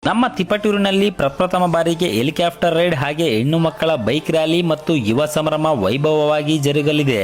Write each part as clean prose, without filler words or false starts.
ನಮ್ಮ ತಿಪಟೂರಿನಲ್ಲಿ ಪ್ರಪ್ರಥಮ ಬಾರಿಗೆ ಹೆಲಿಕಾಪ್ಟರ್ ರೈಡ್ ಹಾಗೆ ಹೆಣ್ಣು ಮಕ್ಕಳ ಬೈಕ್ ರ್ಯಾಲಿ ಮತ್ತು ಯುವ ಸಂಭ್ರಮ ವೈಭವವಾಗಿ ಜರುಗಲಿದೆ.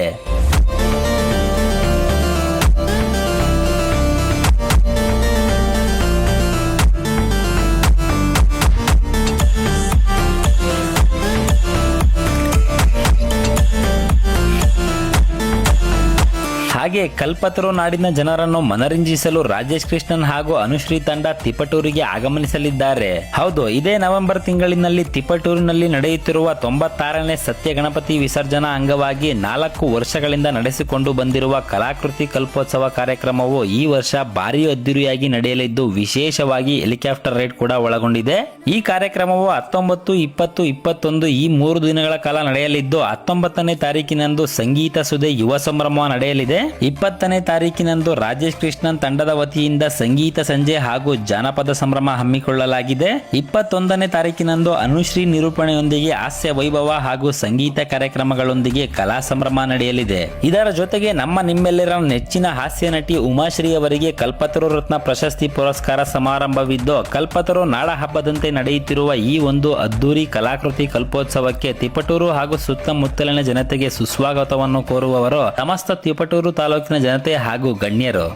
ಹಾಗೆ ಕಲ್ಪತರು ನಾಡಿನ ಜನರನ್ನು ಮನರಂಜಿಸಲು ರಾಜೇಶ್ ಕೃಷ್ಣನ್ ಹಾಗೂ ಅನುಶ್ರೀ ತಂಡ ತಿಪಟೂರಿಗೆ ಆಗಮನಿಸಲಿದ್ದಾರೆ. ಹೌದು, ಇದೇ ನವೆಂಬರ್ ತಿಂಗಳಿನಲ್ಲಿ ತಿಪಟೂರಿನಲ್ಲಿ ನಡೆಯುತ್ತಿರುವ 96ನೇ ಸತ್ಯ ಗಣಪತಿ ವಿಸರ್ಜನಾ ಅಂಗವಾಗಿ 4 ವರ್ಷಗಳಿಂದ ನಡೆಸಿಕೊಂಡು ಬಂದಿರುವ ಕಲಾಕೃತಿ ಕಲ್ಪೋತ್ಸವ ಕಾರ್ಯಕ್ರಮವು ಈ ವರ್ಷ ಭಾರಿ ಅದ್ದೂರಿಯಾಗಿ ನಡೆಯಲಿದ್ದು ವಿಶೇಷವಾಗಿ ಹೆಲಿಕಾಪ್ಟರ್ ರೈಡ್ ಕೂಡ ಒಳಗೊಂಡಿದೆ. ಈ ಕಾರ್ಯಕ್ರಮವು 19, 20, 21 ಈ 3 ದಿನಗಳ ಕಾಲ ನಡೆಯಲಿದ್ದು 19ನೇ ತಾರೀಕಿನಂದು ಸಂಗೀತ ಸುದೆ ಯುವ ಸಂಭ್ರಮ ನಡೆಯಲಿದೆ. 20ನೇ ತಾರೀಕಿನಂದು ರಾಜೇಶ್ ಕೃಷ್ಣನ್ ತಂಡದ ವತಿಯಿಂದ ಸಂಗೀತ ಸಂಜೆ ಹಾಗೂ ಜಾನಪದ ಸಂಭ್ರಮ ಹಮ್ಮಿಕೊಳ್ಳಲಾಗಿದೆ. 21ನೇ ತಾರೀಕಿನಂದು ಅನುಶ್ರೀ ನಿರೂಪಣೆಯೊಂದಿಗೆ ಹಾಸ್ಯ ವೈಭವ ಹಾಗೂ ಸಂಗೀತ ಕಾರ್ಯಕ್ರಮಗಳೊಂದಿಗೆ ಕಲಾ ಸಂಭ್ರಮ ನಡೆಯಲಿದೆ. ಇದರ ಜೊತೆಗೆ ನಿಮ್ಮೆಲ್ಲರ ನೆಚ್ಚಿನ ಹಾಸ್ಯ ನಟಿ ಉಮಾಶ್ರೀ ಅವರಿಗೆ ಕಲ್ಪತರು ರತ್ನ ಪ್ರಶಸ್ತಿ ಪುರಸ್ಕಾರ ಸಮಾರಂಭವಿದ್ದು, ಕಲ್ಪತರು ನಾಡ ಹಬ್ಬದಂತೆ ನಡೆಯುತ್ತಿರುವ ಈ ಒಂದು ಅದ್ದೂರಿ ಕಲಾಕೃತಿ ಕಲ್ಪೋತ್ಸವಕ್ಕೆ ತಿಪಟೂರು ಹಾಗೂ ಸುತ್ತಮುತ್ತಲಿನ ಜನತೆಗೆ ಸುಸ್ವಾಗತವನ್ನು ಕೋರುವವರು ಸಮಸ್ತ ತಿಪಟೂರು ತಾಲೂಕಿನ ಜನತೆ ಹಾಗೂ ಗಣ್ಯರು.